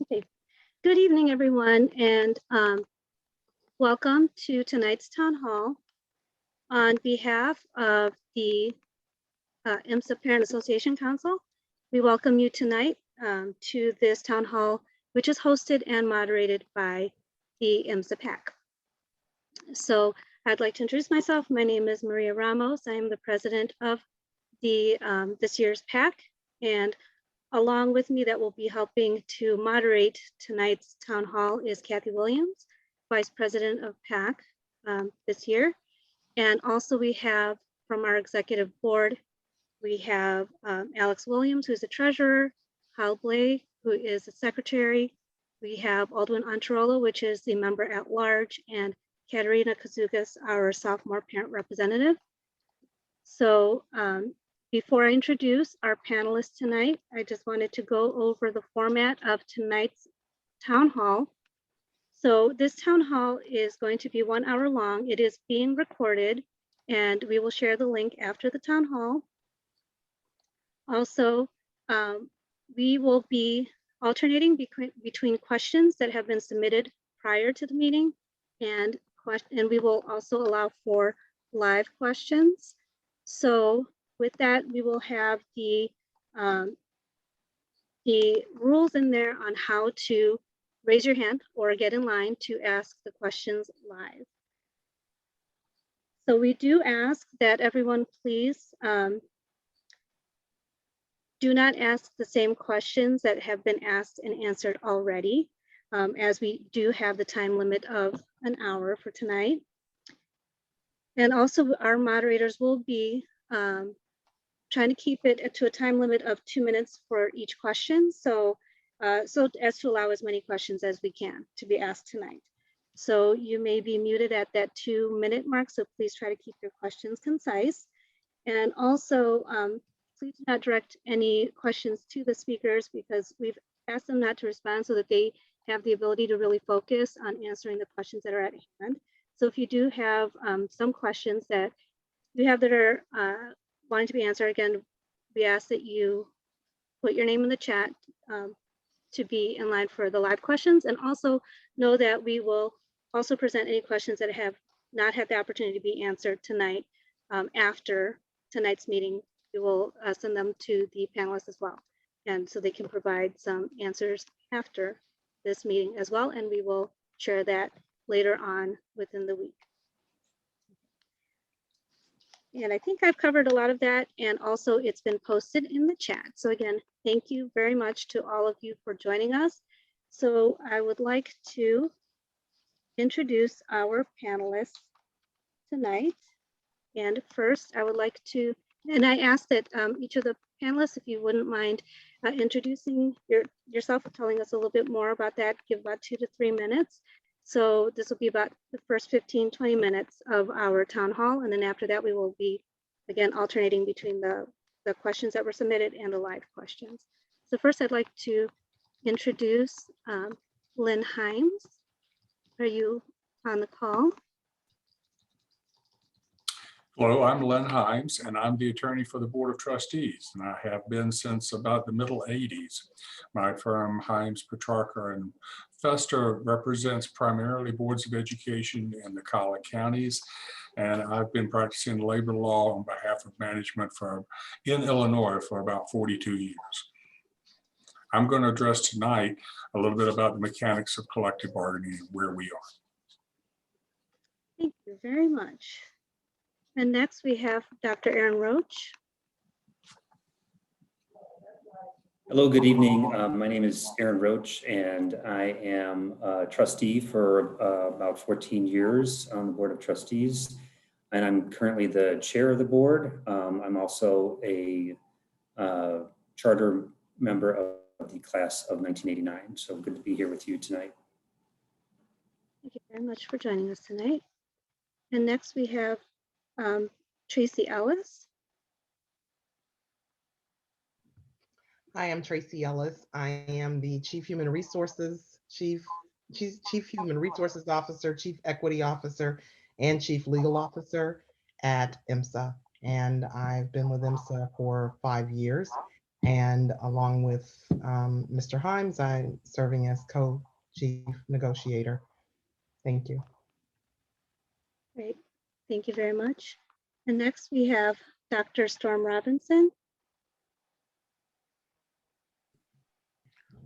Okay. Good evening, everyone, and welcome to tonight's town hall. On behalf of the Emsa Parent Association Council, we welcome you tonight to this town hall, which is hosted and moderated by the Emsa PAC. So I'd like to introduce myself. My name is Maria Ramos. I am the president of the this year's PAC, and along with me that will be helping to moderate tonight's town hall is Kathy Williams, Vice President of PAC this year. And also we have from our executive board, we have Alex Williams, who's the treasurer, Hal Blay, who is the secretary. We have Aldwin Antarolo, which is the member at large, and Katerina Kazukas, our sophomore parent representative. So before I introduce our panelists tonight, I just wanted to go over the format of tonight's town hall. So this town hall is going to be 1 hour long. It is being recorded, and we will share the link after the town hall. Also, we will be alternating between questions that have been submitted prior to the meeting, and we will also allow for live questions. So with that, we will have the rules in there on how to raise your hand or get in line to ask the questions live. So we do ask that everyone please do not ask the same questions that have been asked and answered already, as we do have the time limit of an hour for tonight. And also our moderators will be trying to keep it to a time limit of 2 minutes for each question. So as to allow as many questions as we can to be asked tonight. So you may be muted at that 2 minute mark. So please try to keep your questions concise. And also please do not direct any questions to the speakers because we've asked them not to respond so that they have the ability to really focus on answering the questions that are at hand. So if you do have some questions that you have that are wanting to be answered, again, we ask that you put your name in the chat to be in line for the live questions, and also know that we will also present any questions that have not had the opportunity to be answered tonight. After tonight's meeting, we will send them to the panelists as well, and so they can provide some answers after this meeting as well, and we will share that later on within the week. And I think I've covered a lot of that, and also it's been posted in the chat. So again, thank you very much to all of you for joining us. So I would like to introduce our panelists tonight. And first I would like to, and I ask that each of the panelists, if you wouldn't mind introducing yourself, telling us a little bit more about that, give about 2 to 3 minutes. So this will be about the first 15, 20 minutes of our town hall. And then after that, we will be, again, alternating between the questions that were submitted and the live questions. So first, I'd like to introduce Lynn Hines. Are you on the call? Hello, I'm Lynn Hines, and I'm the attorney for the Board of Trustees, and I have been since about the middle 80s. My firm, Hines, Petrarca, and Fester, represents primarily boards of education in the Collier counties, and I've been practicing labor law on behalf of management in Illinois for about 42 years. I'm going to address tonight a little bit about the mechanics of collective bargaining and where we are. Thank you very much. And next we have Dr. Aaron Roach. Hello, good evening. My name is Aaron Roach, and I am a trustee for about 14 years on the Board of Trustees, and I'm currently the chair of the board. I'm also a charter member of the class of 1989, so good to be here with you tonight. Thank you very much for joining us tonight. And next we have Tracy Ellis. Hi, I'm Tracy Ellis. I am the Chief Human Resources Officer, Chief Equity Officer, and Chief Legal Officer at Emsa. And I've been with Emsa for 5 years. And along with Mr. Hines, I'm serving as co-chief negotiator. Thank you. Great. Thank you very much. And next we have Dr. Storm Robinson.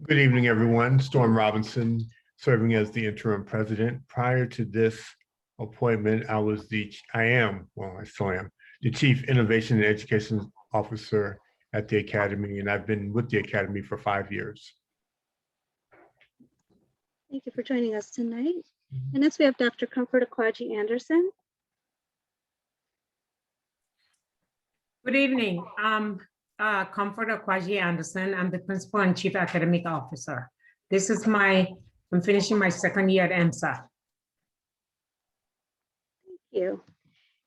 Good evening, everyone. Storm Robinson, serving as the interim president. Prior to this appointment, I still am, the Chief Innovation and Education Officer at the Academy, and I've been with the Academy for 5 years. Thank you for joining us tonight. And next we have Dr. Comfort Akwaji Anderson. Good evening. I'm Comfort Akwaji Anderson. I'm the Principal and Chief Academic Officer. I'm finishing my second year at Emsa. Thank you.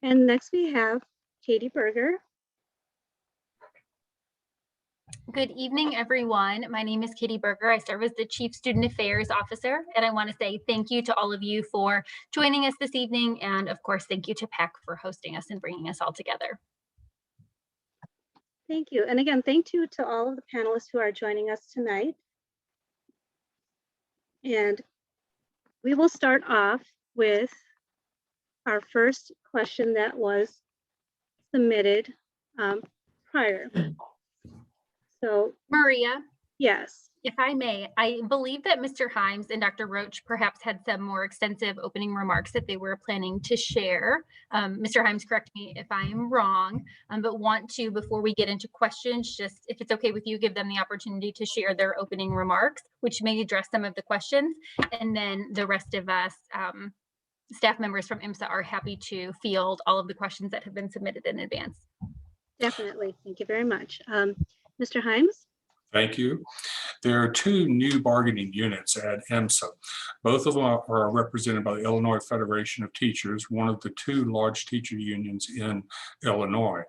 And next we have Katie Berger. Good evening, everyone. My name is Katie Berger. I serve as the Chief Student Affairs Officer, and I want to say thank you to all of you for joining us this evening. And of course, thank you to PEC for hosting us and bringing us all together. Thank you. And again, thank you to all of the panelists who are joining us tonight. And we will start off with our first question that was submitted prior. So, Maria, yes. if I may, I believe that Mr. Hines and Dr. Roach perhaps had some more extensive opening remarks that they were planning to share. Mr. Hines, correct me if I am wrong, but want to, before we get into questions, just if it's okay with you, give them the opportunity to share their opening remarks, which may address some of the questions. And then the rest of us, staff members from Emsa, are happy to field all of the questions that have been submitted in advance. Definitely. Thank you very much. Mr. Hines? Thank you. There are two new bargaining units at Emsa. Both of them are represented by the Illinois Federation of Teachers, one of the two large teacher unions in Illinois.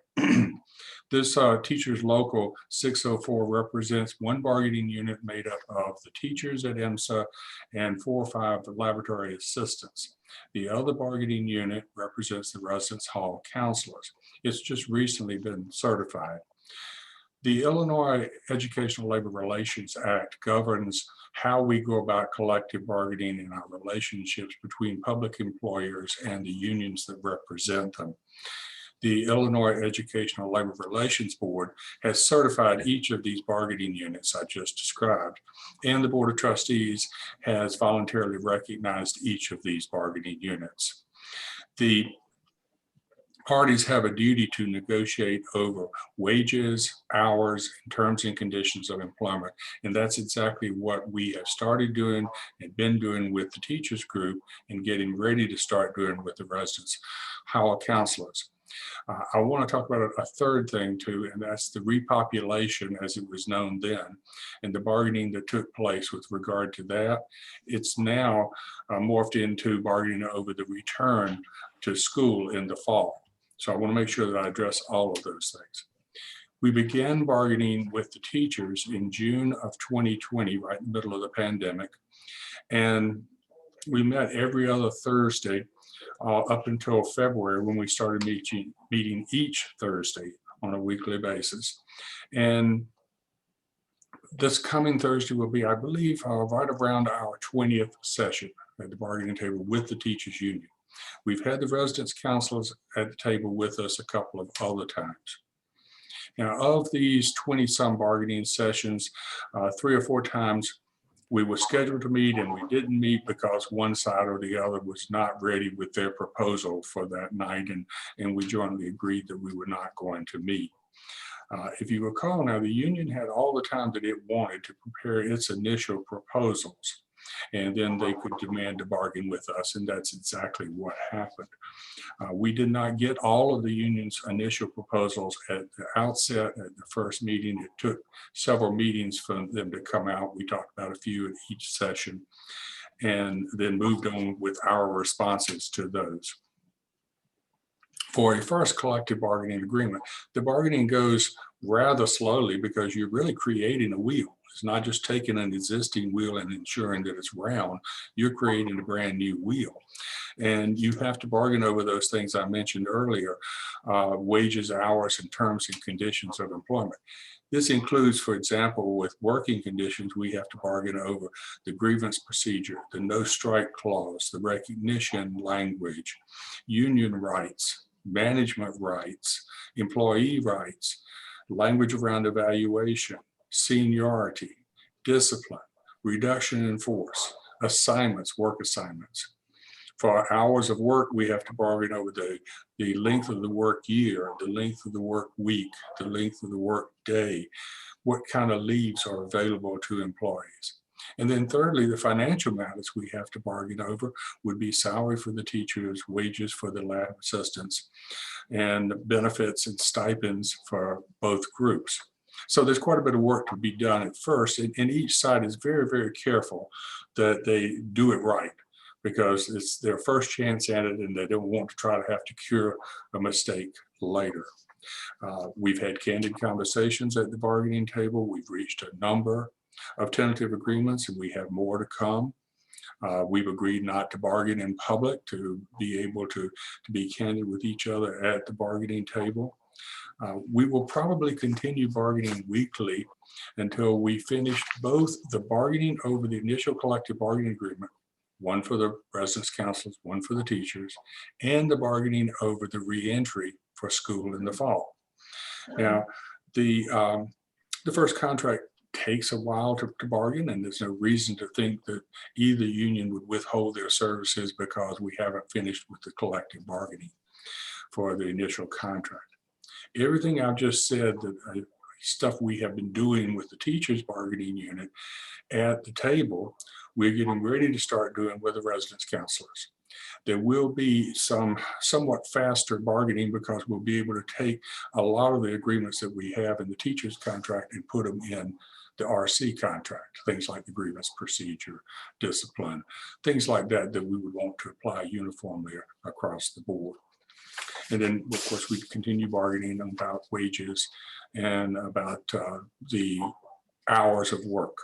This Teachers Local 604 represents one bargaining unit made up of the teachers at Emsa and 4 or 5 laboratory assistants. The other bargaining unit represents the residence hall counselors. It's just recently been certified. The Illinois Educational Labor Relations Act governs how we go about collective bargaining in our relationships between public employers and the unions that represent them. The Illinois Educational Labor Relations Board has certified each of these bargaining units I just described, and the Board of Trustees has voluntarily recognized each of these bargaining units. The parties have a duty to negotiate over wages, hours, and terms and conditions of employment. And that's exactly what we have started doing and been doing with the teachers group and getting ready to start doing with the residence hall counselors. I want to talk about a third thing too, and that's the repopulation as it was known then, and the bargaining that took place with regard to that. It's now morphed into bargaining over the return to school in the fall. So I want to make sure that I address all of those things. We began bargaining with the teachers in June of 2020, right in the middle of the pandemic. And we met every other Thursday up until February, when we started meeting each Thursday on a weekly basis. And this coming Thursday will be, I believe, right around our 20th session at the bargaining table with the teachers union. We've had the residence counselors at the table with us a couple of other times. Now, of these 20-some bargaining sessions, 3 or 4 times we were scheduled to meet and we didn't meet because one side or the other was not ready with their proposal for that night, and we jointly agreed that we were not going to meet. If you recall now, the union had all the time that it wanted to prepare its initial proposals, and then they could demand to bargain with us, and that's exactly what happened. We did not get all of the union's initial proposals at the outset at the first meeting. It took several meetings for them to come out. We talked about a few at each session and then moved on with our responses to those. For a first collective bargaining agreement, the bargaining goes rather slowly because you're really creating a wheel. It's not just taking an existing wheel and ensuring that it's round. You're creating a brand new wheel. And you have to bargain over those things I mentioned earlier, wages, hours, and terms and conditions of employment. This includes, for example, with working conditions, we have to bargain over the grievance procedure, the no strike clause, the recognition language, union rights, management rights, employee rights, language around evaluation, seniority, discipline, reduction in force, assignments, work assignments. For our hours of work, we have to bargain over the length of the work year, the length of the work week, the length of the work day, what kind of leaves are available to employees. And then thirdly, the financial matters we have to bargain over would be salary for the teachers, wages for the lab assistants, and benefits and stipends for both groups. So there's quite a bit of work to be done at first, and each side is very, very careful that they do it right, because it's their first chance at it and they don't want to try to have to cure a mistake later. We've had candid conversations at the bargaining table. We've reached a number of tentative agreements and we have more to come. We've agreed not to bargain in public, to be able to be candid with each other at the bargaining table. We will probably continue bargaining weekly until we finish both the bargaining over the initial collective bargaining agreement, one for the residence councils, one for the teachers, and the bargaining over the reentry for school in the fall. Now, the first contract takes a while to bargain, and there's no reason to think that either union would withhold their services because we haven't finished with the collective bargaining for the initial contract. Everything I've just said, that stuff we have been doing with the teachers bargaining unit at the table, we're getting ready to start doing with the residence counselors. There will be some somewhat faster bargaining because we'll be able to take a lot of the agreements that we have in the teachers contract and put them in the RC contract, things like the grievance procedure, discipline, things like that that we would want to apply uniformly across the board. And then, of course, we continue bargaining about wages and about the hours of work.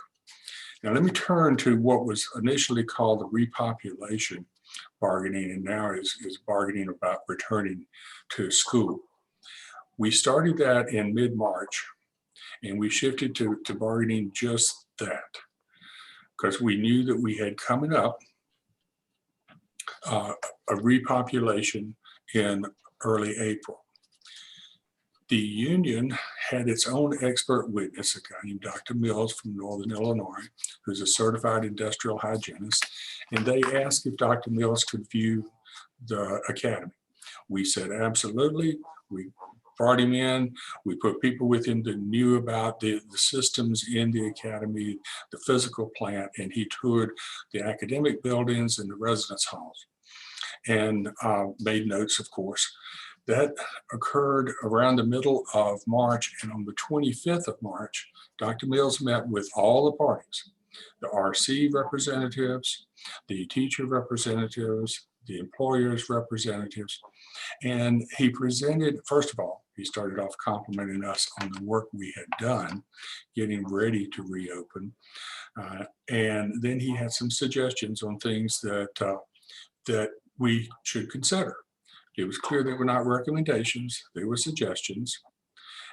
Now, let me turn to what was initially called the repopulation bargaining, and now is bargaining about returning to school. We started that in mid-March, and we shifted to bargaining just that, because we knew that we had coming up a repopulation in early April. The union had its own expert witness, a guy named Dr. Mills from Northern Illinois, who's a certified industrial hygienist, and they asked if Dr. Mills could view the academy. We said absolutely. We brought him in. We put people with him that knew about the systems in the academy, the physical plant, and he toured the academic buildings and the residence halls and made notes, of course. That occurred around the middle of March, and on the 25th of March, Dr. Mills met with all the parties, the RC representatives, the teacher representatives, the employers representatives, and he presented, first of all, he started off complimenting us on the work we had done, getting ready to reopen, and then he had some suggestions on things that we should consider. It was clear they were not recommendations, they were suggestions.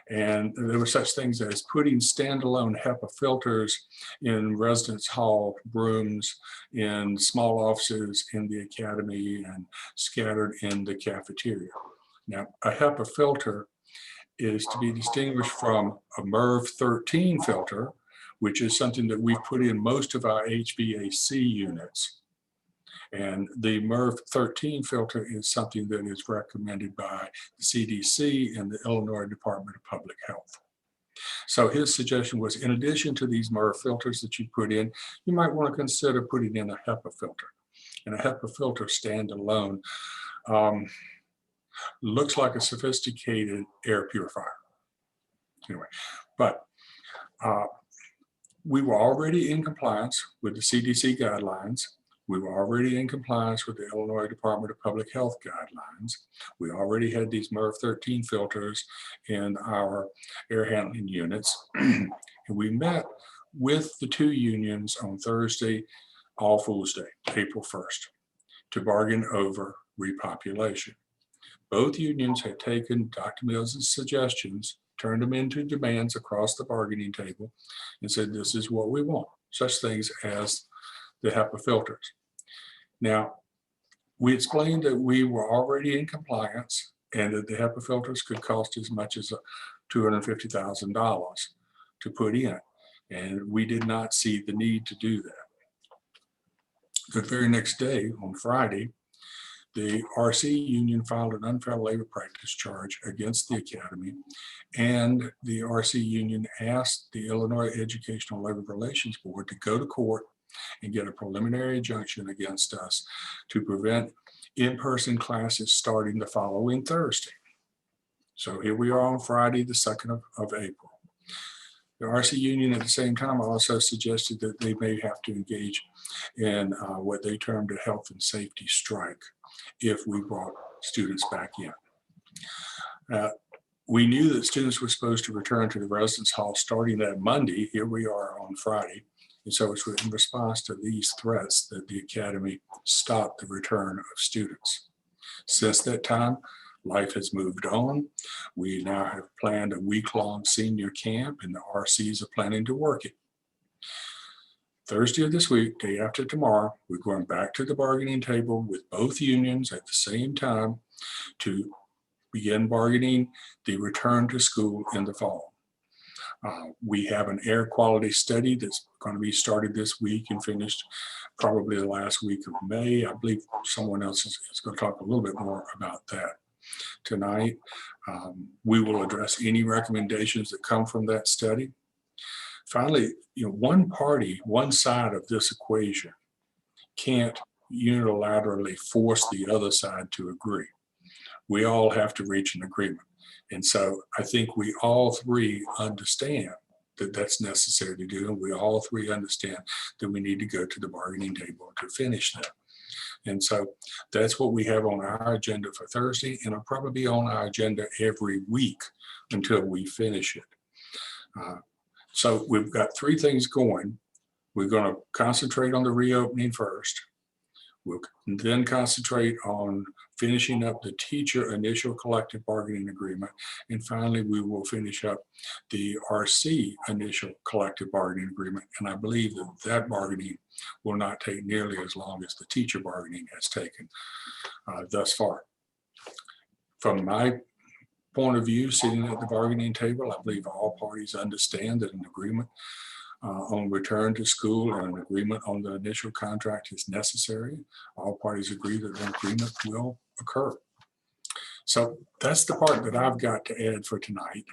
And there were such things as putting standalone HEPA filters in residence hall rooms, in small offices in the academy, and scattered in the cafeteria. Now, a HEPA filter is to be distinguished from a MERV 13 filter, which is something that we've put in most of our HVAC units. And the MERV 13 filter is something that is recommended by the CDC and the Illinois Department of Public Health. So his suggestion was, in addition to these MERV filters that you put in, you might want to consider putting in a HEPA filter. And a HEPA filter standalone looks like a sophisticated air purifier. Anyway, but we were already in compliance with the CDC guidelines. We were already in compliance with the Illinois Department of Public Health guidelines. We already had these MERV 13 filters in our air handling units. And we met with the two unions on Thursday, All Fools Day, April 1st, to bargain over repopulation. Both unions had taken Dr. Mills' suggestions turned them into demands across the bargaining table and said, this is what we want, such things as the HEPA filters. Now, we explained that we were already in compliance and that the HEPA filters could cost as much as $250,000 to put in. And we did not see the need to do that. The very next day, on Friday, the RC union filed an unfair labor practice charge against the academy, and the RC union asked the Illinois Educational Labor Relations Board to go to court and get a preliminary injunction against us to prevent in-person classes starting the following Thursday. So here we are on Friday, the 2nd of April. The RC union at the same time also suggested that they may have to engage in what they termed a health and safety strike if we brought students back in. We knew that students were supposed to return to the residence hall starting that Monday. Here we are on Friday. And so it's in response to these threats that the academy stopped the return of students. Since that time, life has moved on. We now have planned a week-long senior camp, and the RCs are planning to work it. Thursday of this week, day after tomorrow, we're going back to the bargaining table with both unions at the same time to begin bargaining the return to school in the fall. We have an air quality study that's going to be started this week and finished probably the last week of May. I believe someone else is going to talk a little bit more about that tonight. We will address any recommendations that come from that study. Finally, one party, one side of this equation can't unilaterally force the other side to agree. We all have to reach an agreement. And so I think we all three understand that that's necessary to do. And we all three understand that we need to go to the bargaining table to finish that. And so that's what we have on our agenda for Thursday, and it'll probably be on our agenda every week until we finish it. So we've got three things going. We're going to concentrate on the reopening first. We'll then concentrate on finishing up the teacher initial collective bargaining agreement. And finally, we will finish up the RC initial collective bargaining agreement. And I believe that that bargaining will not take nearly as long as the teacher bargaining has taken thus far. From my point of view, sitting at the bargaining table, I believe all parties understand that an agreement on return to school and an agreement on the initial contract is necessary. All parties agree that an agreement will occur. So that's the part that I've got to add for tonight.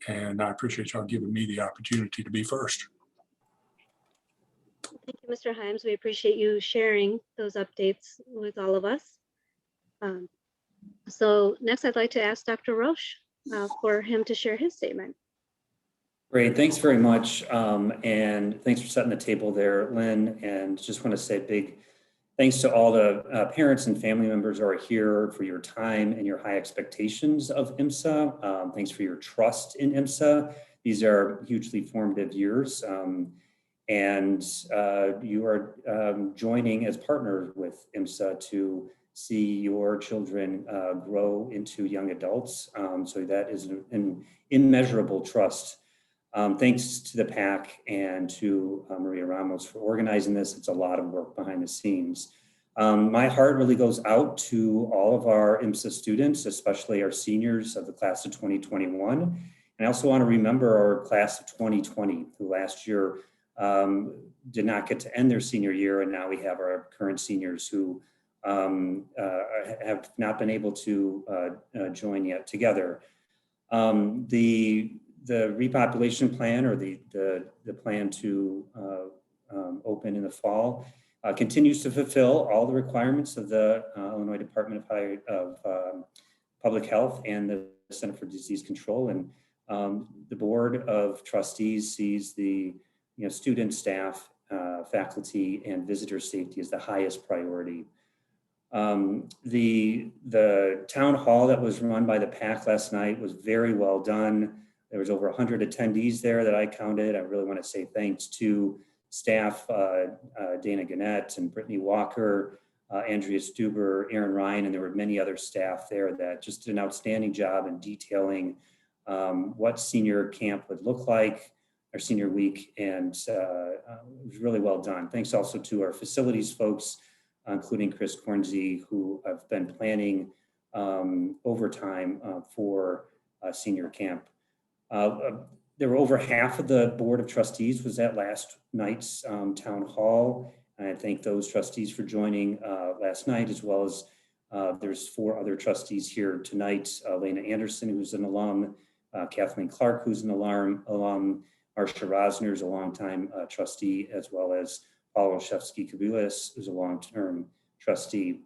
And I appreciate y'all giving me the opportunity to be first. Thank you, Mr. Hines. We appreciate you sharing those updates with all of us. So next I'd like to ask Dr. Roach for him to share his statement. Great, thanks very much. And thanks for setting the table there, Lynn. And just want to say big thanks to all the parents and family members who are here for your time and your high expectations of Emsa. Thanks for your trust in Emsa. These are hugely formative years. And you are joining as partners with Emsa to see your children grow into young adults. So that is an immeasurable trust. Thanks to the PAC and to Maria Ramos for organizing this. It's a lot of work behind the scenes. My heart really goes out to all of our Emsa students, especially our seniors of the class of 2021. And I also want to remember our class of 2020, who last year did not get to end their senior year. And now we have our current seniors who have not been able to join yet together. The repopulation plan, or the plan to open in the fall, continues to fulfill all the requirements of the Illinois Department of Public Health and the Center for Disease Control. And the Board of Trustees sees the student, staff, faculty, and visitor safety as the highest priority. The town hall that was run by the PAC last night was very well done. There was over 100 attendees there that I counted. I really want to say thanks to staff, Dana Gannett and Brittany Walker, Andrea Stuber, Aaron Ryan, and there were many other staff there that just did an outstanding job in detailing what senior camp would look like, our senior week, and it was really well done. Thanks also to our facilities folks, including Chris Cornsey, who have been planning overtime for senior camp. There were over half of the Board of Trustees was at last night's town hall. And I thank those trustees for joining last night, as well as there's 4 other trustees here tonight. Lena Anderson, who's an alum, Kathleen Clark, who's an alum, Marcia Rosner is a longtime trustee, as well as Paul Olszewski-Kabulis, who's a long-term trustee.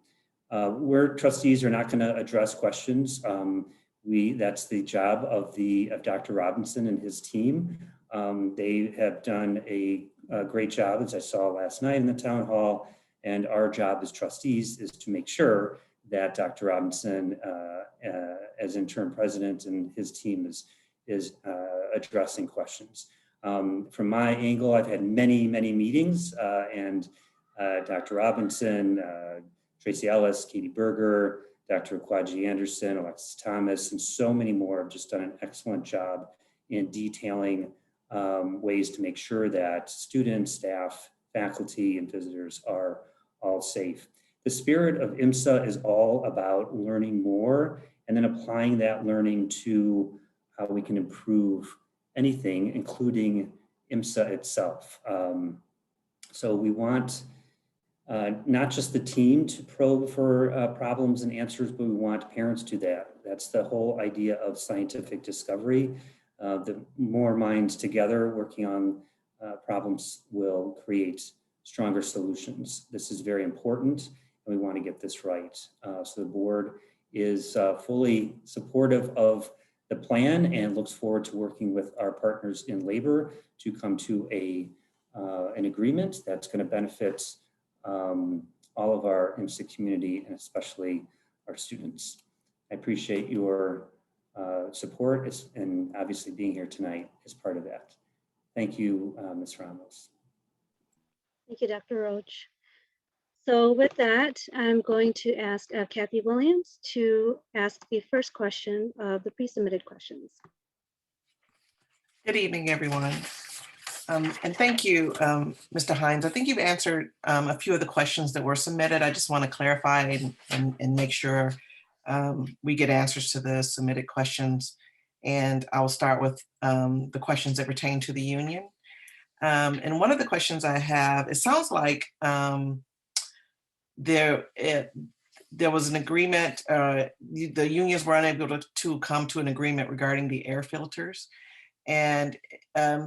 We're trustees are not going to address questions. That's the job of Dr. Robinson and his team. They have done a great job, as I saw last night in the town hall. And our job as trustees is to make sure that Dr. Robinson, as interim president, and his team is addressing questions. From my angle, I've had many meetings, and Dr. Robinson, Tracy Ellis, Katie Berger, Dr. Kwaji Anderson, Alexis Thomas, and so many more have just done an excellent job in detailing ways to make sure that students, staff, faculty, and visitors are all safe. The spirit of Emsa is all about learning more and then applying that learning to how we can improve anything, including Emsa itself. So we want not just the team to probe for problems and answers, but we want parents to that. That's the whole idea of scientific discovery. The more minds together working on problems will create stronger solutions. This is very important, and we want to get this right. So the board is fully supportive of the plan and looks forward to working with our partners in labor to come to an agreement that's going to benefit all of our Emsa community, and especially our students. I appreciate your support and obviously being here tonight as part of that. Thank you, Ms. Ramos. Thank you, Dr. Roach. So with that, I'm going to ask Kathy Williams to ask the first question of the pre-submitted questions. Good evening, everyone. And thank you, Mr. Hines. I think you've answered a few of the questions that were submitted. I just want to clarify and make sure we get answers to the submitted questions. And I'll start with the questions that pertain to the union. And one of the questions I have, it sounds like there was an agreement, the unions were unable to come to an agreement regarding the air filters. And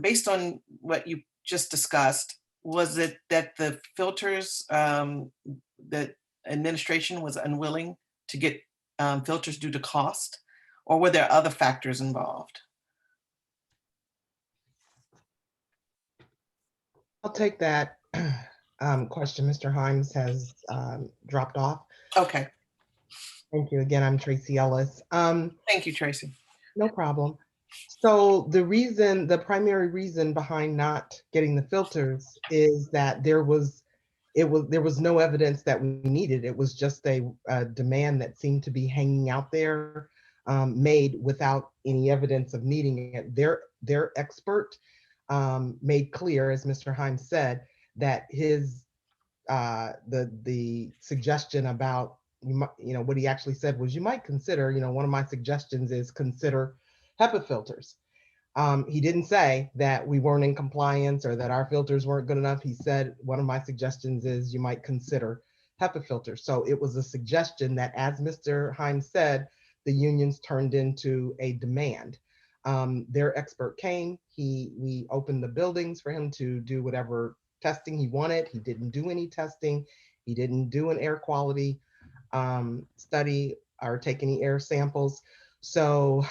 based on what you just discussed, was it that the filters, that administration was unwilling to get filters due to cost, or were there other factors involved? I'll take that question. Mr. Hines has dropped off. Okay. Thank you. Again, I'm Tracy Ellis. Thank you, Tracy. No problem. So the primary reason behind not getting the filters is that there was no evidence that we needed. It was just a demand that seemed to be hanging out there, made without any evidence of needing it. Their expert made clear, as Mr. Hines said, that his the suggestion about what he actually said was, you might consider, one of my suggestions is consider HEPA filters. He didn't say that we weren't in compliance or that our filters weren't good enough. He said, one of my suggestions is you might consider HEPA filters. So it was a suggestion that, as Mr. Hines said, the unions turned into a demand. Their expert came, we opened the buildings for him to do whatever testing he wanted. He didn't do any testing. He didn't do an air quality study or take any air samples. So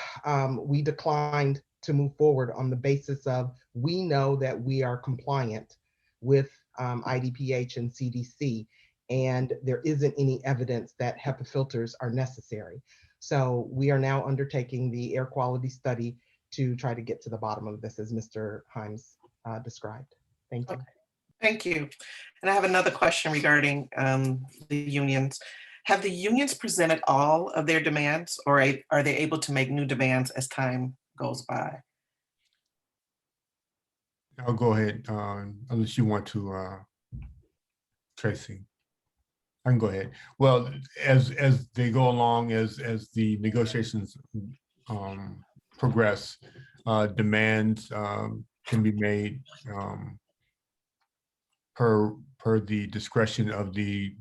we declined to move forward on the basis of, we know that we are compliant with IDPH and CDC, and there isn't any evidence that HEPA filters are necessary. So we are now undertaking the air quality study to try to get to the bottom of this, as Mr. Hines described. Thank you. Okay. Thank you. And I have another question regarding the unions. Have the unions presented all of their demands, or are they able to make new demands as time goes by. I'll go ahead, unless you want to, Tracy. I can go ahead. Well, as they go along, as the negotiations progress, demands can be made per the discretion of the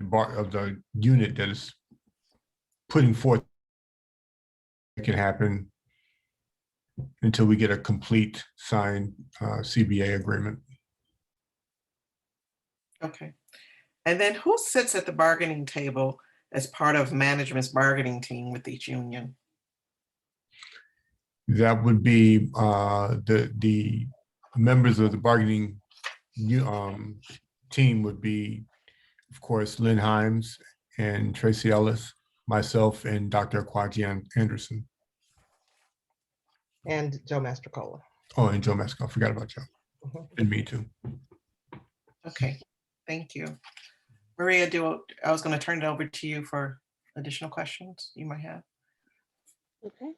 unit that is putting forth. It can happen until we get a complete signed CBA agreement. Okay. And then who sits at the bargaining table as part of management's bargaining team with each union? That would be the members of the bargaining team would be, of course, Lynn Hines and Tracy Ellis, myself, and Dr. Kwaji Anderson. And Joe Mastrocola. Oh, and Joe Masco. I forgot about Joe. Mhm. And me too. Okay, thank you. Maria, I was going to turn it over to you for additional questions you might have. Okay.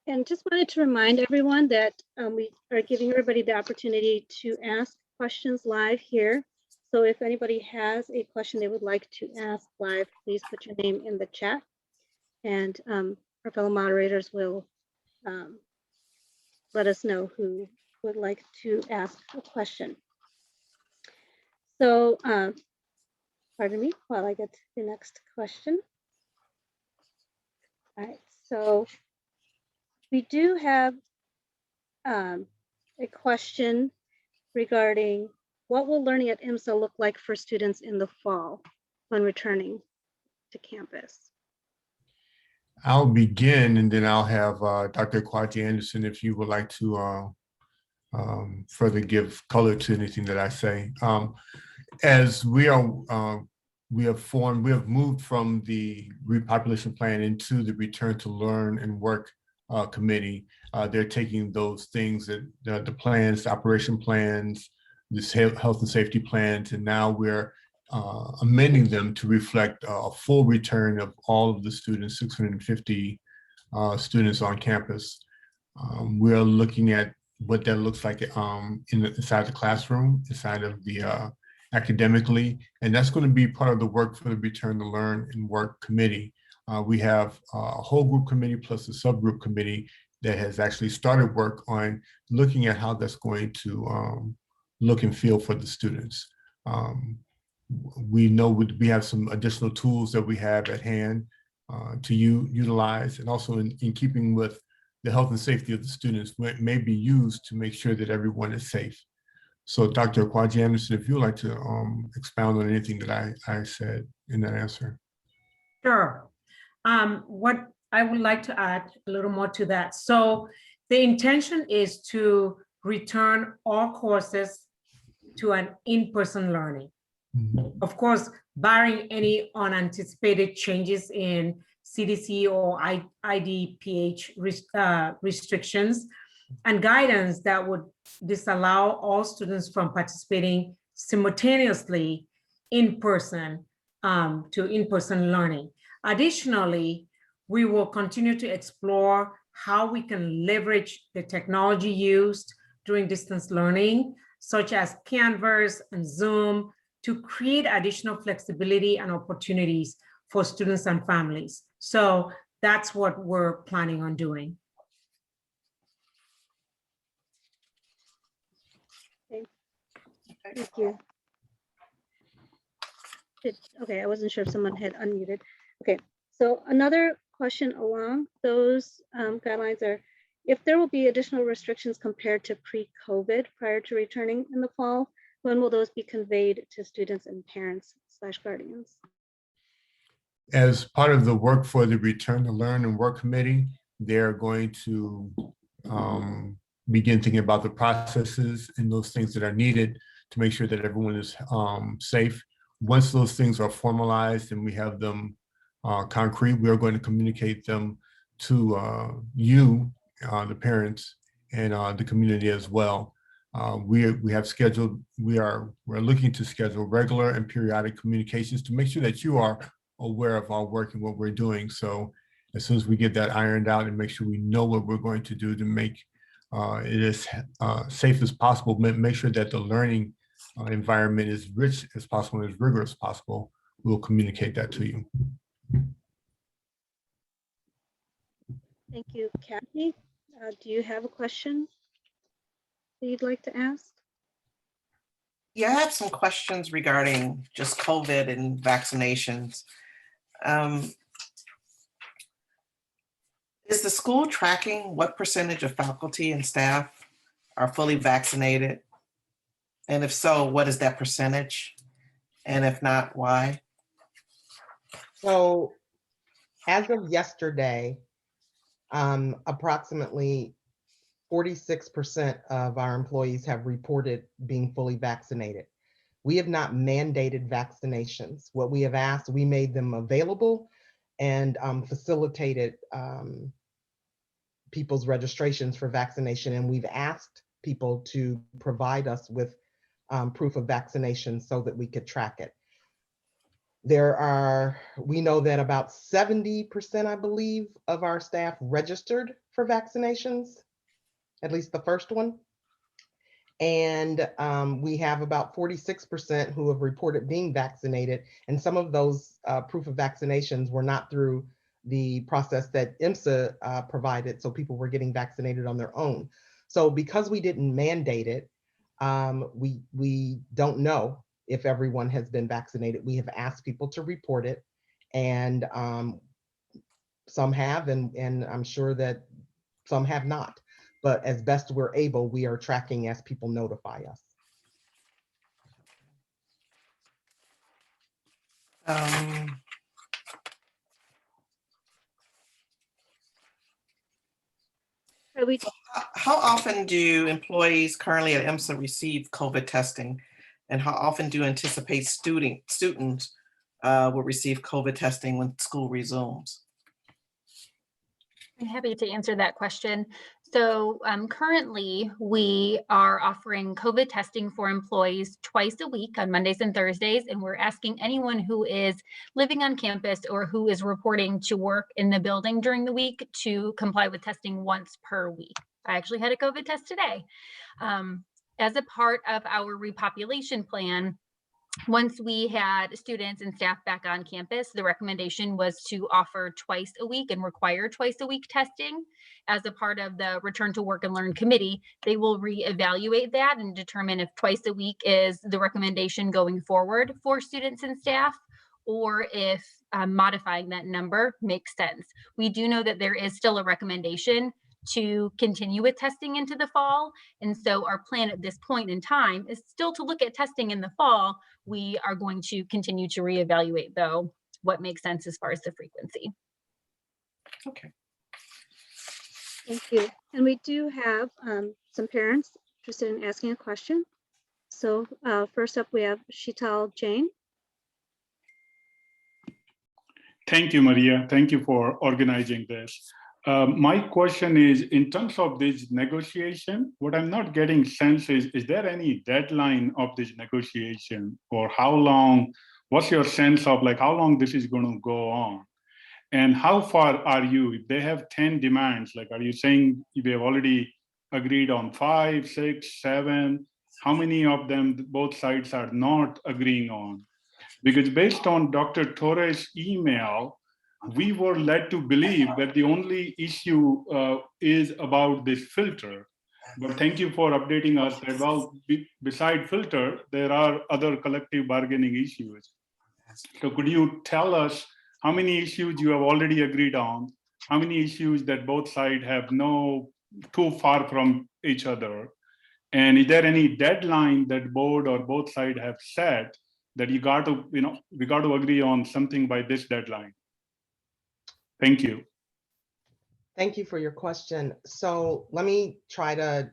And just wanted to remind everyone that we are giving everybody the opportunity to ask questions live here. So if anybody has a question they would like to ask live, please put your name in the chat. And our fellow moderators will let us know who would like to ask a question. So, pardon me while I get to the next question. All right, so we do have a question regarding what will learning at Emsa look like for students in the fall when returning to campus? I'll begin, and then I'll have Dr. Kwaji Anderson, if you would like to further give color to anything that I say. As we have moved from the repopulation plan into the return to learn and work committee. They're taking those things that the plans, the operation plans, this health and safety plans, and now we're amending them to reflect a full return of all of the students, 650 students on campus. We're looking at what that looks like inside the classroom, inside of the academically, and that's going to be part of the work for the Return to Learn and Work Committee. We have a whole group committee plus a subgroup committee that has actually started work on looking at how that's going to look and feel for the students. We know we have some additional tools that we have at hand to utilize, and also in keeping with the health and safety of the students may be used to make sure that everyone is safe. So Dr. Kwaji Anderson, if you'd like to expound on anything that I said in that answer. Sure. What I would like to add a little more to that. So the intention is to return all courses to an in-person learning. Mm-hmm. Of course, barring any unanticipated changes in CDC or IDPH restrictions and guidance that would disallow all students from participating simultaneously in person to in-person learning. Additionally, we will continue to explore how we can leverage the technology used during distance learning, such as Canvas and Zoom, to create additional flexibility and opportunities for students and families. So that's what we're planning on doing. Thank you. Okay, I wasn't sure if someone had unmuted. Okay, so another question along those guidelines are, if there will be additional restrictions compared to pre-COVID prior to returning in the fall, when will those be conveyed to students and parents / guardians? As part of the work for the Return to Learn and Work Committee, they're going to begin thinking about the processes and those things that are needed to make sure that everyone is safe. Once those things are formalized and we have them concrete, we are going to communicate them to you, the parents, and the community as well. We have scheduled, we're looking to schedule regular and periodic communications to make sure that you are aware of our work and what we're doing. So as soon as we get that ironed out and make sure we know what we're going to do to make it as safe as possible, make sure that the learning environment is rich as possible and as rigorous as possible, we'll communicate that to you. Thank you, Kathy. Do you have a question that you'd like to ask? Yeah, I have some questions regarding just COVID and vaccinations. Is the school tracking what percentage of faculty and staff are fully vaccinated? And if so, what is that percentage? And if not, why? So as of yesterday, approximately 46% of our employees have reported being fully vaccinated. We have not mandated vaccinations. What we have asked, we made them available and facilitated people's registrations for vaccination. And we've asked people to provide us with proof of vaccination so that we could track it. We know that about 70%, I believe, of our staff registered for vaccinations, at least the first one. And we have about 46% who have reported being vaccinated. And some of those proof of vaccinations were not through the process that Emsa provided. So people were getting vaccinated on their own. So because we didn't mandate it, we don't know if everyone has been vaccinated. We have asked people to report it, and some have, and I'm sure that some have not. But as best we're able, we are tracking as people notify us. How often do employees currently at Emsa receive COVID testing? And how often do you anticipate students will receive COVID testing when school resumes? I'm happy to answer that question. So currently we are offering COVID testing for employees twice a week on Mondays and Thursdays, and we're asking anyone who is living on campus or who is reporting to work in the building during the week to comply with testing once per week. I actually had a COVID test today. As a part of our repopulation plan, once we had students and staff back on campus, the recommendation was to offer twice a week and require twice a week testing. As a part of the Return to Work and Learn committee, they will reevaluate that and determine if twice a week is the recommendation going forward for students and staff, or if modifying that number makes sense. We do know that there is still a recommendation to continue with testing into the fall. And so our plan at this point in time is still to look at testing in the fall. We are going to continue to reevaluate, though, what makes sense as far as the frequency. Okay. Thank you. And we do have some parents interested in asking a question. So first up, we have Sheetal Jain. Thank you, Maria. Thank you for organizing this. My question is, in terms of this negotiation, what I'm not getting sense is there any deadline of this negotiation, or how long, what's your sense of like how long this is going to go on? And how far are you? If they have 10 demands, like, are you saying we have already agreed on 5, 6, 7? How many of them both sides are not agreeing on? Because based on Dr. Torres' email, we were led to believe that the only issue is about this filter. But thank you for updating us that, well, beside filter, there are other collective bargaining issues. So could you tell us how many issues you have already agreed on, how many issues that both sides have no too far from each other? And is there any deadline that board or both sides have set that you got to, we got to agree on something by this deadline? Thank you. Thank you for your question. So let me try to,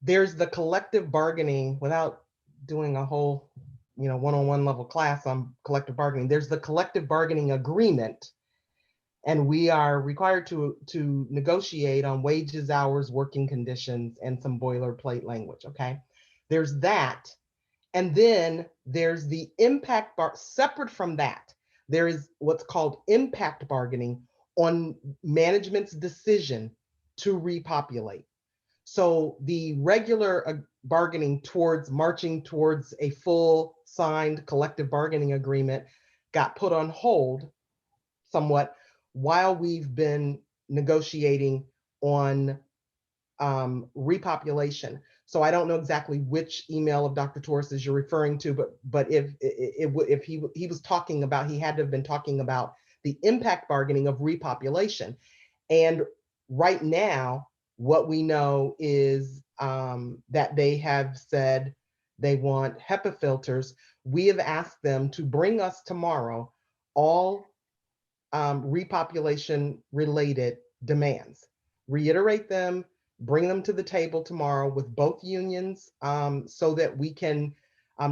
there's the collective bargaining, without doing a whole, one-on-one level class on collective bargaining. There's the collective bargaining agreement, and we are required to negotiate on wages, hours, working conditions, and some boilerplate language, okay? There's that. And then there's the impact bar. Separate from that, there is what's called impact bargaining on management's decision to repopulate. So the regular bargaining towards marching towards a full signed collective bargaining agreement got put on hold somewhat while we've been negotiating on repopulation. So I don't know exactly which email of Dr. Torres's you're referring to, but if he was talking about, he had to have been talking about the impact bargaining of repopulation. And right now, what we know is that they have said they want HEPA filters. We have asked them to bring us tomorrow all repopulation related demands, reiterate them, bring them to the table tomorrow with both unions so that we can,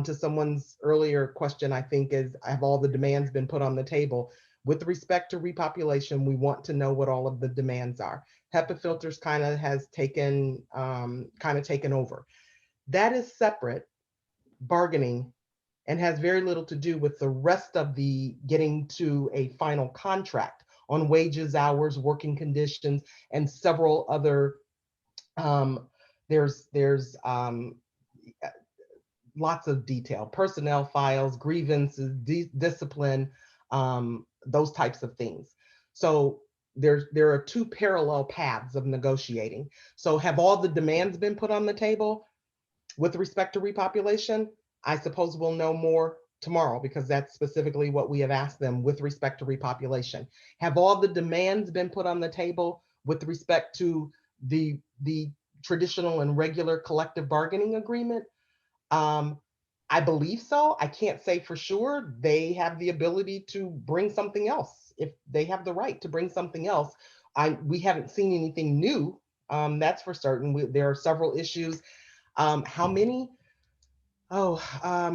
to someone's earlier question, I think is, have all the demands been put on the table? With respect to repopulation, we want to know what all of the demands are. HEPA filters kind of has taken over. That is separate bargaining and has very little to do with the rest of the getting to a final contract on wages, hours, working conditions, and several other, there's lots of detail, personnel files, grievances, discipline, those types of things. So there are two parallel paths of negotiating. So have all the demands been put on the table with respect to repopulation? I suppose we'll know more tomorrow because that's specifically what we have asked them with respect to repopulation. Have all the demands been put on the table with respect to the traditional and regular collective bargaining agreement? I believe so. I can't say for sure. They have the ability to bring something else if they have the right to bring something else. We haven't seen anything new. That's for certain. There are several issues. How many? Oh, I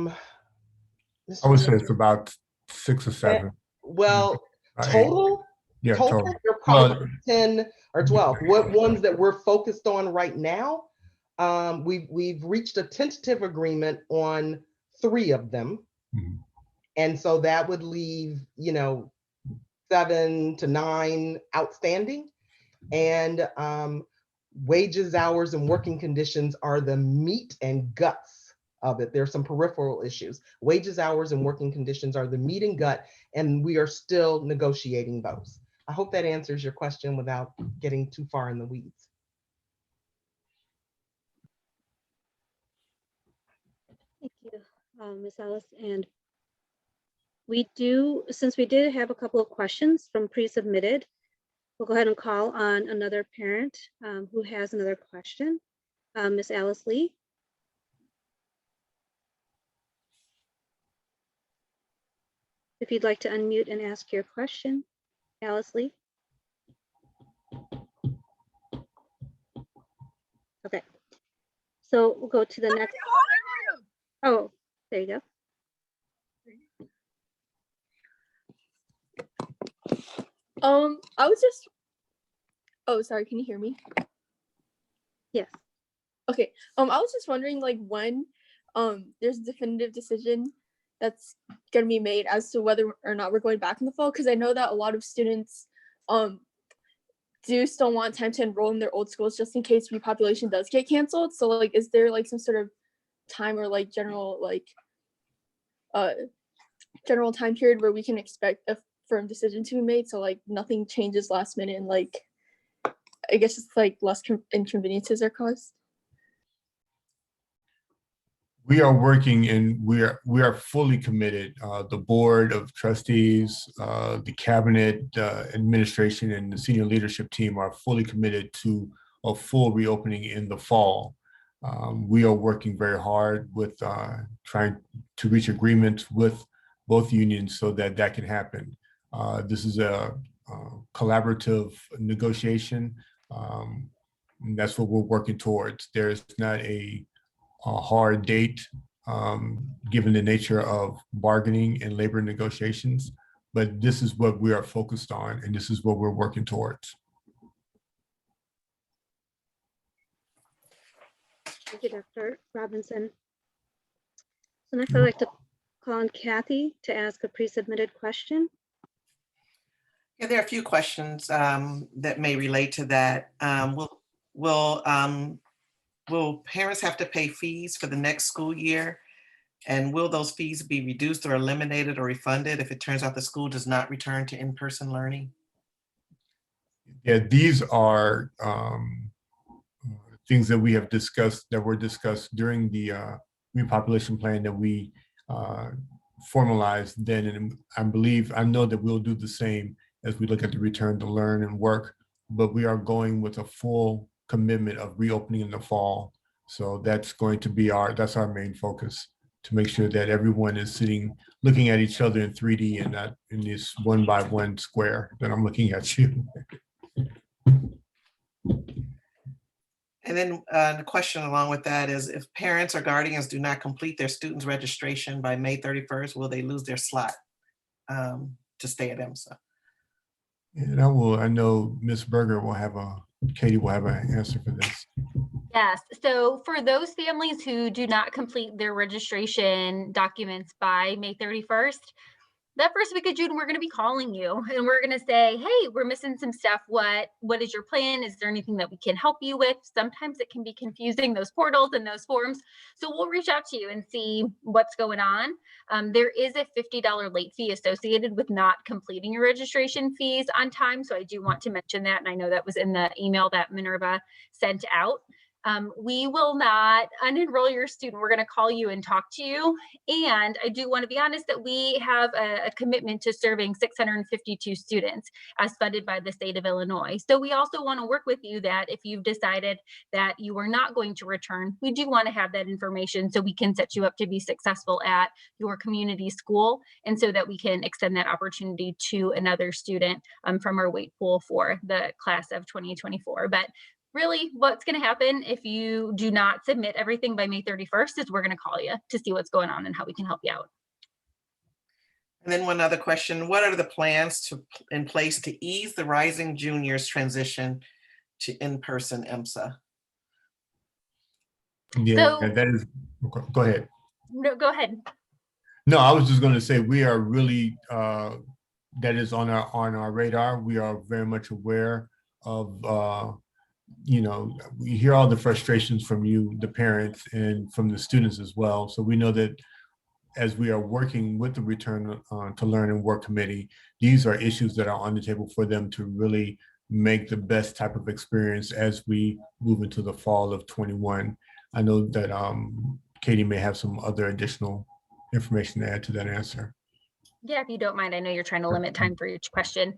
would say it's about 6 or 7. Well, Eight. total? Yeah, total. You're probably Well, 10 or 12. What ones that we're focused on right now? We've reached a tentative agreement on 3 of them. Mhm. And so that would leave, 7 to 9 outstanding. And wages, hours, and working conditions are the meat and guts of it. There's some peripheral issues. Wages, hours, and working conditions are the meat and gut, and we are still negotiating those. I hope that answers your question without getting too far in the weeds. Thank you, Ms. Ellis. And since we did have a couple of questions from pre-submitted, we'll go ahead and call on another parent who has another question. Ms. Alice Lee. If you'd like to unmute and ask your question, Alice Lee. Okay, so we'll go to the next. Oh, there you go. I was just, oh, sorry, can you hear me? Yes. Okay, I was just wondering, like, when there's a definitive decision that's going to be made as to whether or not we're going back in the fall, because I know that a lot of students do still want time to enroll in their old schools just in case repopulation does get canceled. So, like, is there like some sort of time or like general time period where we can expect a firm decision to be made, so like nothing changes last minute and like I guess it's like less inconveniences are caused? We are working and we are fully committed. The board of trustees, the cabinet, administration, and the senior leadership team are fully committed to a full reopening in the fall. We are working very hard with trying to reach agreements with both unions so that that can happen. This is a collaborative negotiation. And that's what we're working towards. There's not a hard date given the nature of bargaining and labor negotiations, but this is what we are focused on and this is what we're working towards. Thank you, Dr. Robinson. So next I'd like to call on Kathy to ask a pre-submitted question. Yeah, there are a few questions that may relate to that. Will parents have to pay fees for the next school year? And will those fees be reduced or eliminated or refunded if it turns out the school does not return to in-person learning? Yeah, these are things that we have discussed, that were discussed during the repopulation plan that we formalized then. And I know that we'll do the same as we look at the return to learn and work, but we are going with a full commitment of reopening in the fall. So that's going to be that's our main focus, to make sure that everyone is looking at each other in 3D and not in this 1x1 square that I'm looking at you. And then the question along with that is, if parents or guardians do not complete their students' registration by May 31st, will they lose their slot to stay at Emsa? And I know Ms. Berger Katie will have an answer for this. Yes, so for those families who do not complete their registration documents by May 31st, that first week of June, we're going to be calling you and we're going to say, hey, we're missing some stuff. What is your plan? Is there anything that we can help you with? Sometimes it can be confusing, those portals and those forms. So we'll reach out to you and see what's going on. There is a $50 late fee associated with not completing your registration fees on time. So I do want to mention that. And I know that was in the email that Minerva sent out. We will not unenroll your student. We're going to call you and talk to you. And I do want to be honest that we have a commitment to serving 652 students as funded by the state of Illinois. So we also want to work with you that if you've decided that you are not going to return, we do want to have that information so we can set you up to be successful at your community school, and so that we can extend that opportunity to another student from our wait pool for the class of 2024. But really, what's going to happen if you do not submit everything by May 31st is we're going to call you to see what's going on and how we can help you out. And then one other question, what are the plans in place to ease the rising juniors transition to in-person Emsa? Yeah, So, that is, go ahead. No, go ahead. No, I was just going to say, we are really, that is on our radar. We are very much aware of, we hear all the frustrations from you, the parents, and from the students as well. So we know that as we are working with the Return to Learn and Work Committee, these are issues that are on the table for them to really make the best type of experience as we move into the fall of 21. I know that Katie may have some other additional information to add to that answer. Yeah, if you don't mind, I know you're trying to limit time for each question.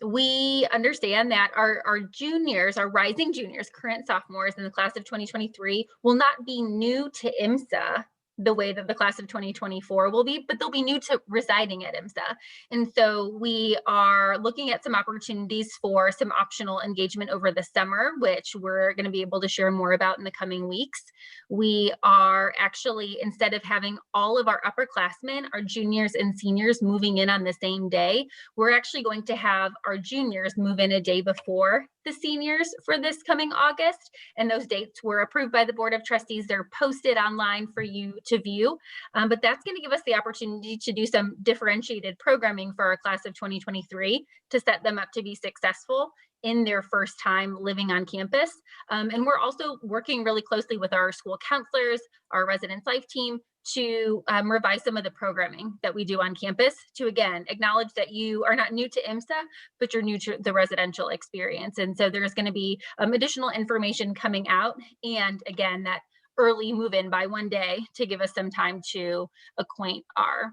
We understand that our juniors, our rising juniors, current sophomores in the class of 2023 will not be new to Emsa the way that the class of 2024 will be, but they'll be new to residing at Emsa. And so we are looking at some opportunities for some optional engagement over the summer, which we're going to be able to share more about in the coming weeks. We are actually, instead of having all of our upperclassmen, our juniors and seniors moving in on the same day, we're actually going to have our juniors move in a day before the seniors for this coming August. And those dates were approved by the Board of Trustees. They're posted online for you to view, but that's going to give us the opportunity to do some differentiated programming for our class of 2023 to set them up to be successful in their first time living on campus. And we're also working really closely with our school counselors, our residence life team, to revise some of the programming that we do on campus to, again, acknowledge that you are not new to Emsa, but you're new to the residential experience. And so there's going to be additional information coming out. And again, that early move-in by one day to give us some time to acquaint our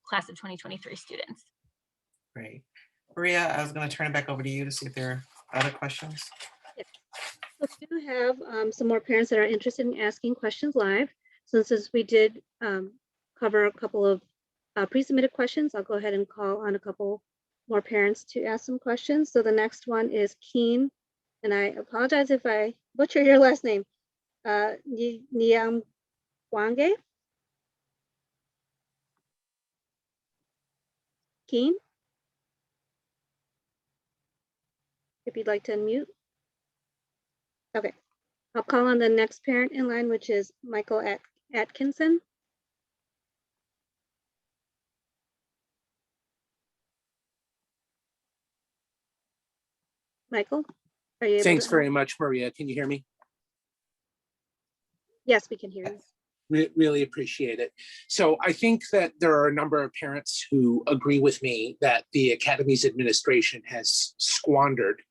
class of 2023 students. Great. Maria, I was going to turn it back over to you to see if there are other questions. Yes. So we do have some more parents that are interested in asking questions live. So since we did cover a couple of pre-submitted questions, I'll go ahead and call on a couple more parents to ask some questions. So the next one is Keen, and I apologize if I butcher your last name. Niam Wange. Keen, if you'd like to unmute. Okay, I'll call on the next parent in line, which is Michael Atkinson. Michael, are you able Thanks to? very much, Maria. Can you hear me? Yes, we can hear you. Really appreciate it. So I think that there are a number of parents who agree with me that the Academy's administration has squandered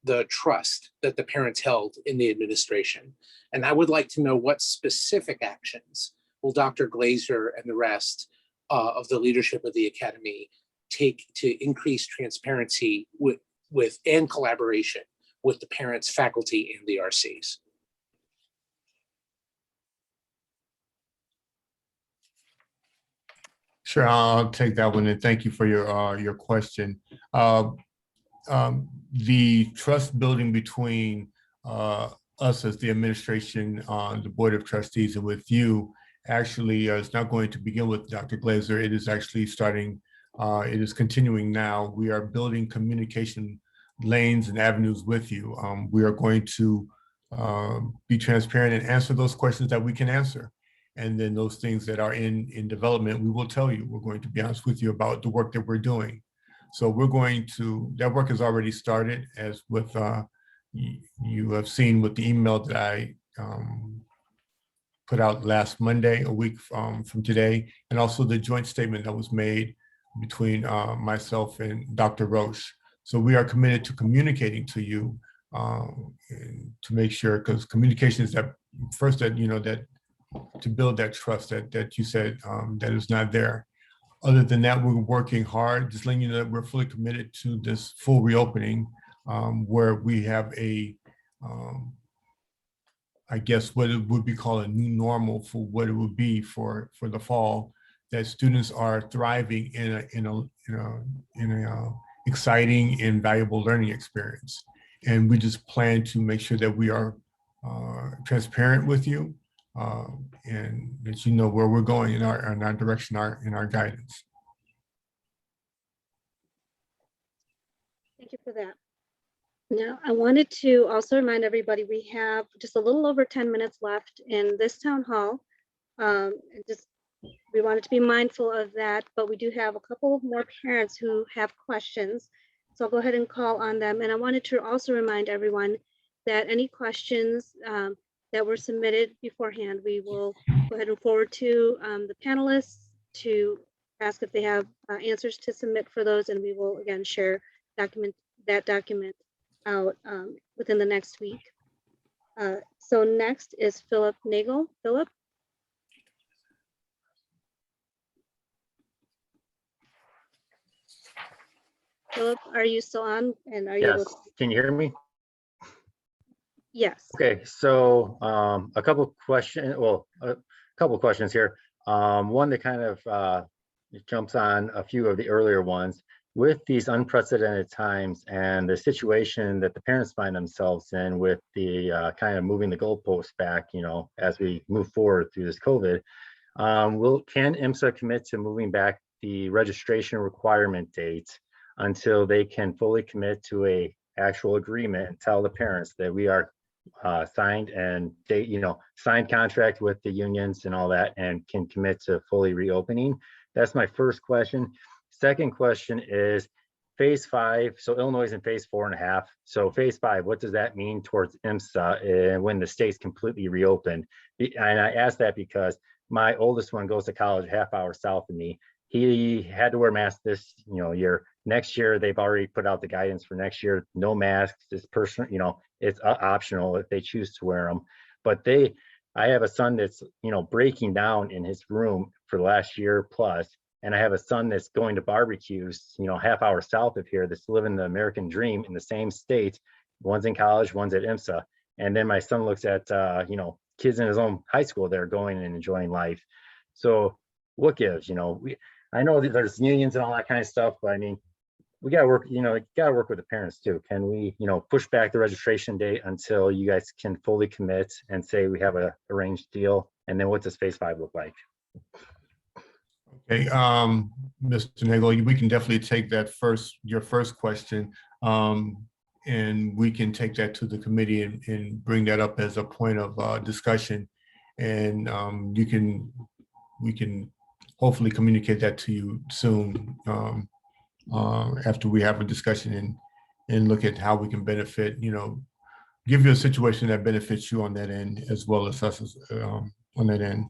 the trust that the parents held in the administration. And I would like to know what specific actions will Dr. Glazer and the rest of the leadership of the Academy take to increase transparency with and collaboration with the parents, faculty, and the RCs. Sure, I'll take that one, and thank you for your question. The trust building between us as the administration on the Board of Trustees and with you actually is not going to begin with Dr. Glazer. It is actually starting, it is continuing now. We are building communication lanes and avenues with you. We are going to be transparent and answer those questions that we can answer. And then those things that are in development, we will tell you. We're going to be honest with you about the work that we're doing. So we're going to, that work has already started, as with, you have seen with the email that I put out last Monday, a week from today, and also the joint statement that was made between myself and Dr. Roach. So we are committed to communicating to you and to make sure, because communication is that first, that, you know, that to build that trust that you said that is not there. Other than that, we're working hard, just letting you know that we're fully committed to this full reopening, where we have a, I guess what it would be called a new normal for what it would be for the fall, that students are thriving in a exciting and valuable learning experience. And we just plan to make sure that we are transparent with you, and that you know where we're going in our direction, in our guidance. Thank you for that. Now, I wanted to also remind everybody we have just a little over 10 minutes left in this town hall. We wanted to be mindful of that, but we do have a couple more parents who have questions. So I'll go ahead and call on them. And I wanted to also remind everyone that any questions that were submitted beforehand, we will go ahead and forward to the panelists to ask if they have answers to submit for those, and we will again share that document out within the next week. So next is Philip Nagel. Philip? Philip, are you still on? And are you Yes, able to? can you hear me? Yes. Okay, so a couple questions here. One that kind of jumps on a few of the earlier ones. With these unprecedented times and the situation that the parents find themselves in with the kind of moving the goalposts back, you know, as we move forward through this COVID, can Emsa commit to moving back the registration requirement date until they can fully commit to a actual agreement and tell the parents that we are signed and they, you know, signed contract with the unions and all that, and can commit to fully reopening? That's my first question. Second question is phase 5. So Illinois is in phase 4.5. So phase 5, what does that mean towards Emsa and when the state's completely reopened? And I ask that because my oldest one goes to college half hour south of me. He had to wear masks this, you know, year. Next year, they've already put out the guidance for next year. No masks. It's personal, you know, it's optional if they choose to wear them. But I have a son that's, you know, breaking down in his room for the last year plus. And I have a son that's going to barbecues, you know, half hour south of here, that's living the American dream in the same state. One's in college, one's at Emsa. And then my son looks at, you know, kids in his own high school that are going and enjoying life. So what gives, you know, I know that there's unions and all that kind of stuff, but I mean, we got to work, you know, got to work with the parents too. Can we, you know, push back the registration date until you guys can fully commit and say we have a arranged deal? And then what does phase 5 look like? Okay, Mr. Nagel, we can definitely take that your first question, and we can take that to the committee and bring that up as a point of discussion. And we can hopefully communicate that to you soon after we have a discussion and look at how we can benefit, give you a situation that benefits you on that end as well as us on that end.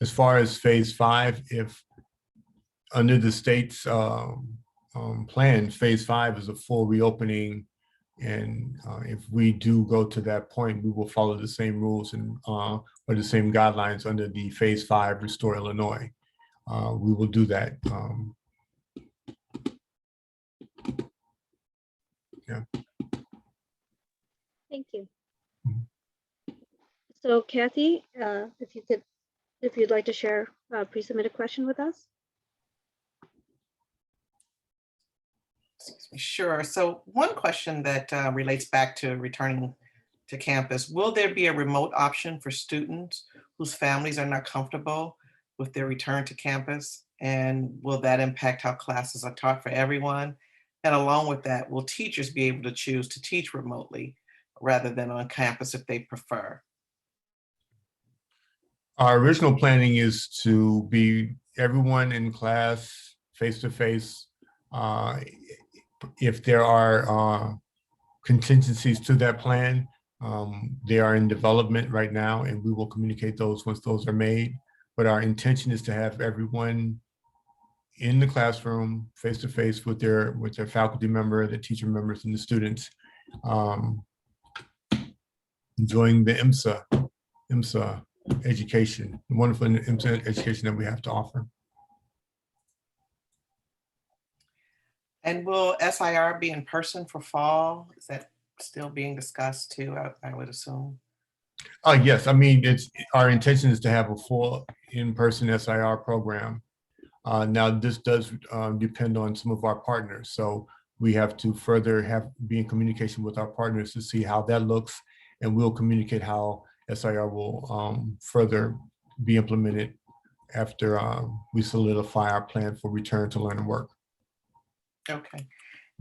As far as phase 5, if under the state's plan, phase 5 is a full reopening. And if we do go to that point, we will follow the same rules and or the same guidelines under the phase 5 Restore Illinois. We will do that. Yeah. Thank you. So Kathy, if you'd like to share a pre-submitted question with us. Excuse me. Sure. So one question that relates back to returning to campus, will there be a remote option for students whose families are not comfortable with their return to campus? And will that impact how classes are taught for everyone? And along with that, will teachers be able to choose to teach remotely rather than on campus if they prefer? Our original planning is to be everyone in class face-to-face. If there are contingencies to that plan, they are in development right now, and we will communicate those once those are made. But our intention is to have everyone in the classroom face-to-face with their faculty member, the teacher members, and the students, enjoying the Emsa education, the wonderful Emsa education that we have to offer. And will SIR be in person for fall? Is that still being discussed too, I would assume? Yes, I mean, our intention is to have a full in-person SIR program. Now, this does depend on some of our partners. So we have to further be in communication with our partners to see how that looks. And we'll communicate how SIR will further be implemented after we solidify our plan for return to learn and work. Okay.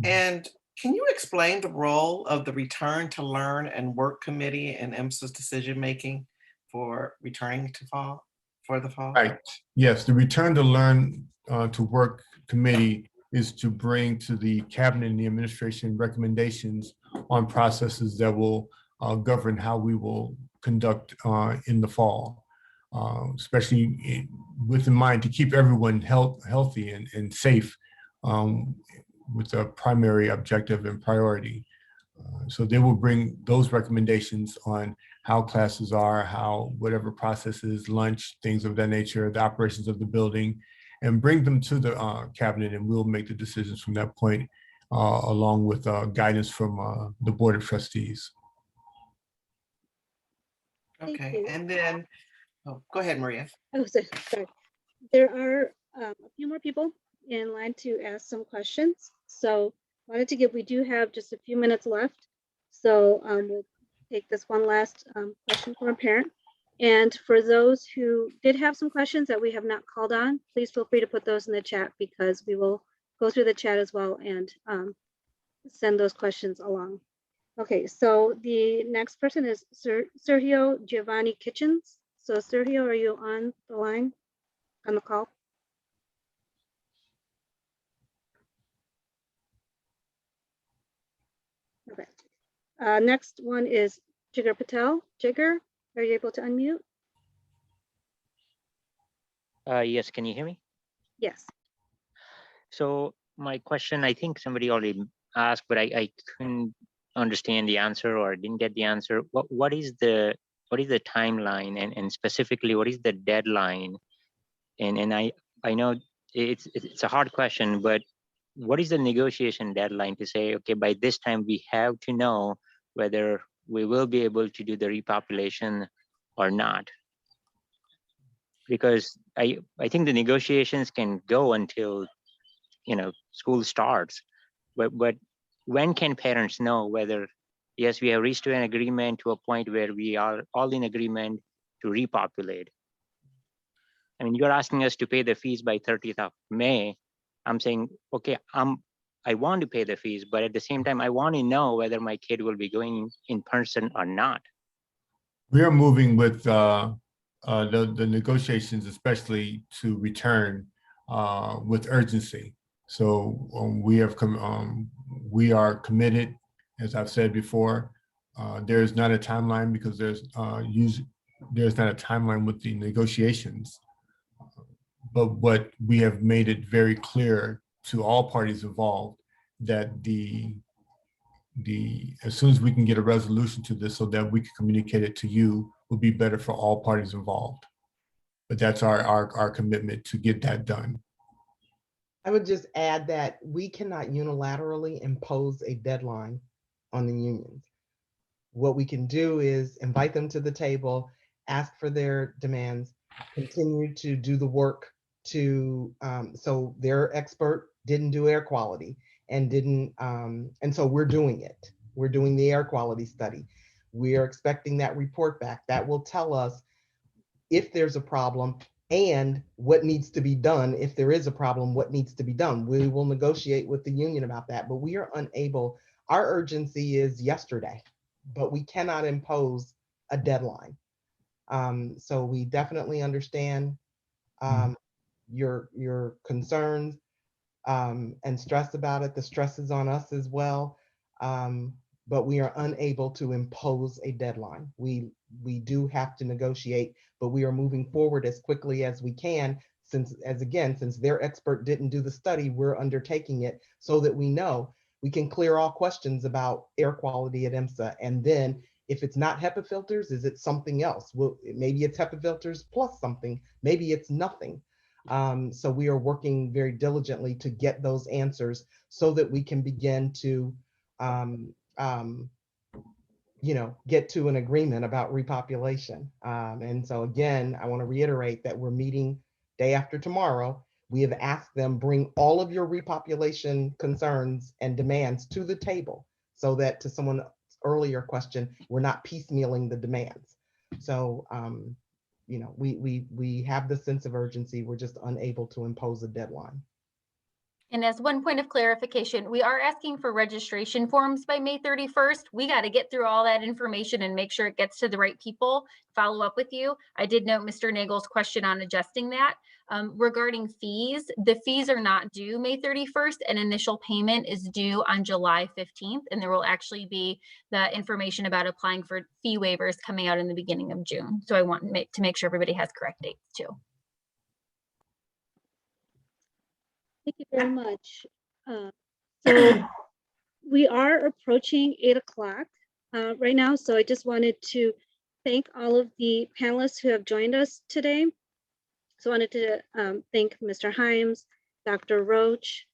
And can you explain the role of the Return to Learn and Work Committee in Emsa's decision-making for returning to fall, for the fall? Right. Yes, the Return to Learn to Work Committee is to bring to the cabinet and the administration recommendations on processes that will govern how we will conduct in the fall, especially with in mind to keep everyone healthy and safe with a primary objective and priority. So they will bring those recommendations on how classes are, how whatever processes, lunch, things of that nature, the operations of the building, and bring them to the cabinet, and we'll make the decisions from that point, along with guidance from the Board of Trustees. Okay, and then, oh, go ahead, Maria. Oh, sorry. There are a few more people in line to ask some questions. So we do have just a few minutes left. So we'll take this one last question from a parent. And for those who did have some questions that we have not called on, please feel free to put those in the chat, because we will go through the chat as well and send those questions along. Okay, so the next person is Sergio Giovanni Kitchens. So Sergio, are you on the line, on the call? Okay. Next one is Jigar Patel. Jigar, are you able to unmute? Yes, can you hear me? Yes. So my question, I think somebody already asked, but I couldn't understand the answer or didn't get the answer. What is the timeline, and specifically what is the deadline? And I know it's a hard question, but what is the negotiation deadline to say, okay, by this time we have to know whether we will be able to do the repopulation or not? Because I think the negotiations can go until, school starts, but when can parents know whether, yes, we have reached an agreement to a point where we are all in agreement to repopulate? I mean, you're asking us to pay the fees by 30th of May. I'm saying, okay, I want to pay the fees, but at the same time, I want to know whether my kid will be going in person or not. We are moving with the negotiations, especially to return with urgency. So we are committed, as I've said before. There's not a timeline because there's not a timeline with the negotiations. But what we have made it very clear to all parties involved that as soon as we can get a resolution to this so that we can communicate it to you will be better for all parties involved. But that's our commitment to get that done. I would just add that we cannot unilaterally impose a deadline on the unions. What we can do is invite them to the table, ask for their demands, continue to do the work to, so their expert didn't do air quality and didn't, and so we're doing it. We're doing the air quality study. We are expecting that report back. That will tell us if there's a problem and what needs to be done. If there is a problem, what needs to be done. We will negotiate with the union about that, but we are unable. Our urgency is yesterday, but we cannot impose a deadline. So we definitely understand your concerns and stress about it. The stress is on us as well, but we are unable to impose a deadline. We do have to negotiate, but we are moving forward as quickly as we can, since their expert didn't do the study, we're undertaking it so that we know we can clear all questions about air quality at Emsa. And then if it's not HEPA filters, is it something else? Well, maybe it's HEPA filters plus something, maybe it's nothing. So we are working very diligently to get those answers so that we can begin to get to an agreement about repopulation. And so again, I want to reiterate that we're meeting day after tomorrow. We have asked them, bring all of your repopulation concerns and demands to the table so that, to someone's earlier question, we're not piecemealing the demands. So, we have the sense of urgency. We're just unable to impose a deadline. And as one point of clarification, we are asking for registration forms by May 31st. We got to get through all that information and make sure it gets to the right people, follow up with you. I did note Mr. Nagel's question on adjusting that. Regarding fees, the fees are not due May 31st, and initial payment is due on July 15th. And there will actually be the information about applying for fee waivers coming out in the beginning of June. So I want to make sure everybody has correct dates too. Thank you very much. So we are approaching 8 o'clock right now. So I just wanted to thank all of the panelists who have joined us today. So I wanted to thank Mr. Hines, Dr. Roach,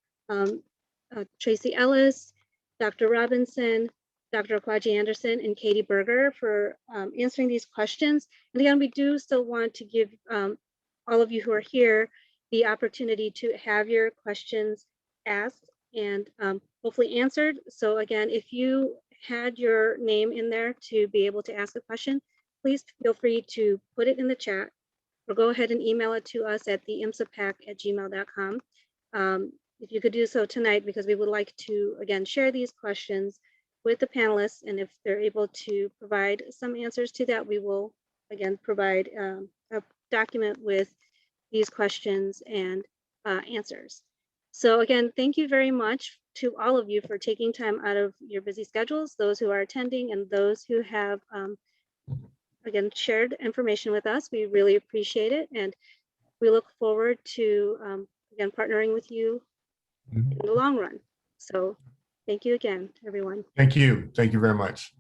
Tracy Ellis, Dr. Robinson, Dr. Kwaji Anderson, and Katie Berger for answering these questions. And again, we do still want to give all of you who are here the opportunity to have your questions asked and hopefully answered. So again, if you had your name in there to be able to ask a question, please feel free to put it in the chat or go ahead and email it to us at theimsapac@gmail.com. If you could do so tonight, because we would like to, again, share these questions with the panelists. And if they're able to provide some answers to that, we will, again, provide a document with these questions and answers. So again, thank you very much to all of you for taking time out of your busy schedules, those who are attending and those who have, again, shared information with us. We really appreciate it. And we look forward to, again, partnering with you in the long run. So thank you again, everyone. Thank you. Thank you very much.